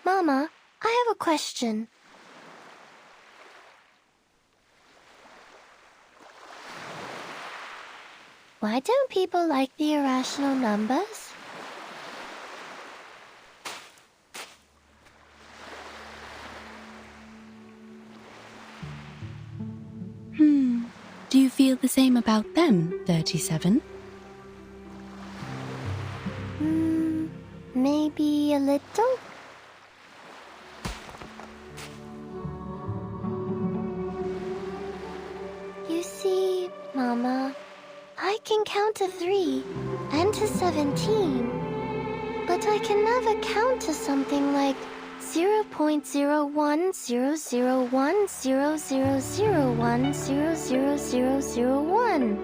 Mama, I have a question. Why don't people like the irrational numbers? Do you feel the same about them, 37? Maybe a little? You see, Mama, I can count to 3 and to 17, but I can never count to something like 0.01000100001,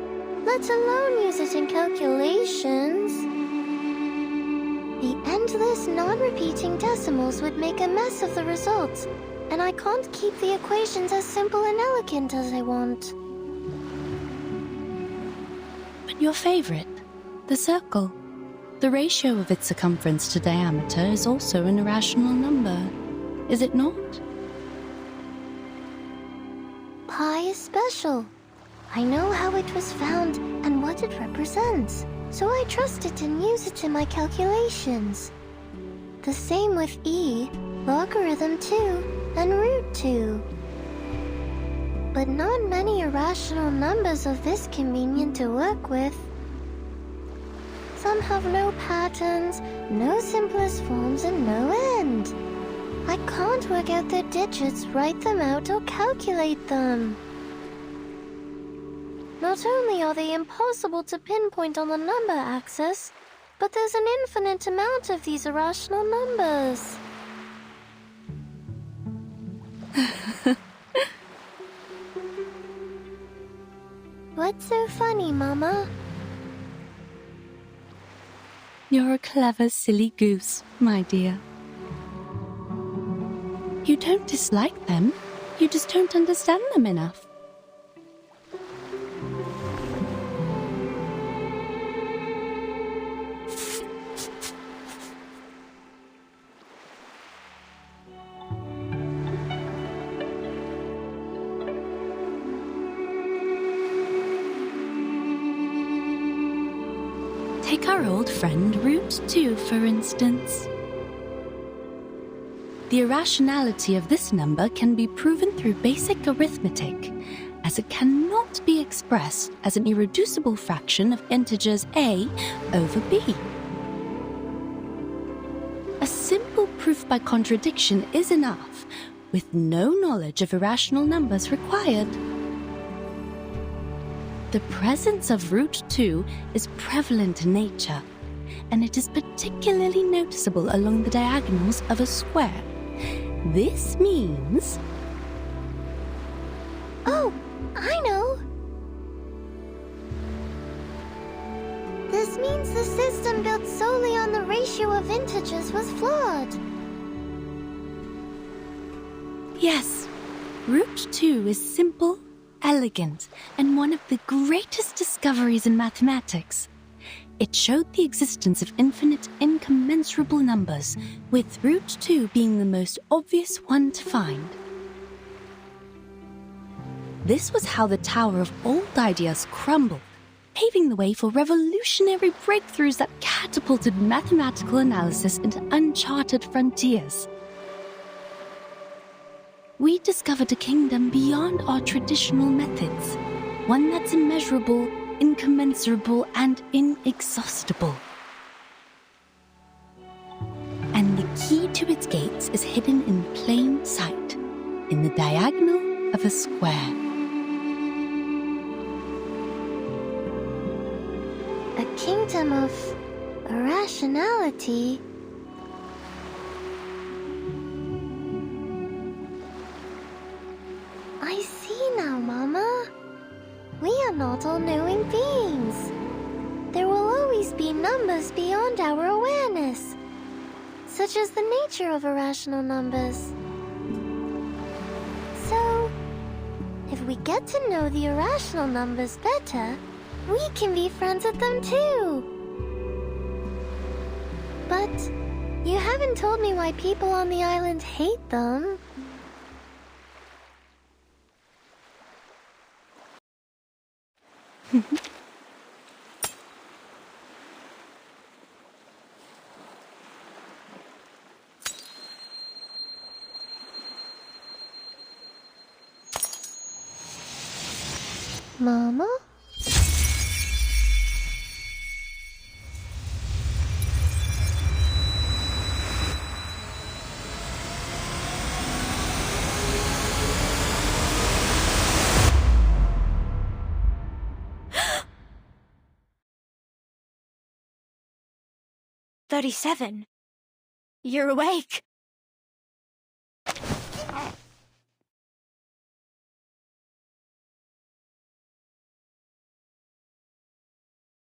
let alone use it in calculations. The endless, non-repeating decimals would make a mess of the results, and I can't keep the equations as simple and elegant as I want. But your favorite, the circle. The ratio of its circumference to diameter is also an irrational number, is it not? Pi is special. I know how it was found and what it represents, so I trust it and use it in my calculations. The same with e, logarithm 2, and root 2. But not many irrational numbers are this convenient to work with. Some have no patterns, no simplest forms, and no end. I can't work out their digits, write them out, or calculate them. Not only are they impossible to pinpoint on the number axis, but there's an infinite amount of these irrational numbers. What's so funny, Mama? You're a clever, silly goose, my dear. You don't dislike them, you just don't understand them enough. Take our old friend root 2, for instance. The irrationality of this number can be proven through basic arithmetic, as it cannot be expressed as an irreducible fraction of integers a over b. A simple proof by contradiction is enough, with no knowledge of irrational numbers required. The presence of root 2 is prevalent in nature, and it is particularly noticeable along the diagonals of a square. This means... Oh, I know! This means the system built solely on the ratio of integers was flawed. Yes, root 2 is simple, elegant, and one of the greatest discoveries in mathematics. It showed the existence of infinite, incommensurable numbers, with root 2 being the most obvious one to find. This was how the Tower of Old Ideas crumbled, paving the way for revolutionary breakthroughs that catapulted mathematical analysis into uncharted frontiers. We discovered a kingdom beyond our traditional methods, one that's immeasurable, incommensurable, and inexhaustible. And the key to its gates is hidden in plain sight, in the diagonal of a square. A kingdom of irrationality. I see now, Mama. We are not all-knowing beings. There will always be numbers beyond our awareness, such as the nature of irrational numbers. So, if we get to know the irrational numbers better, we can be friends with them too. But You haven't told me why people on the island hate them. Mama? "37. You're awake."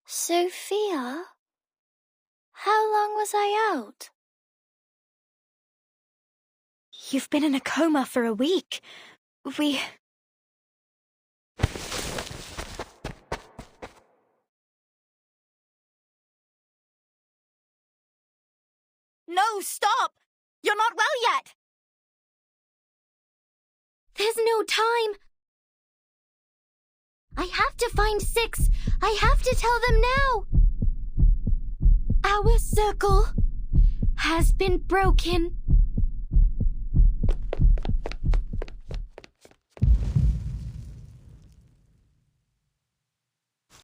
Sophia? How long was I out? "You've been in a coma for a week. No, stop! You're not well yet! There's no time. I have to find 6. I have to tell them now. Our circle has been broken.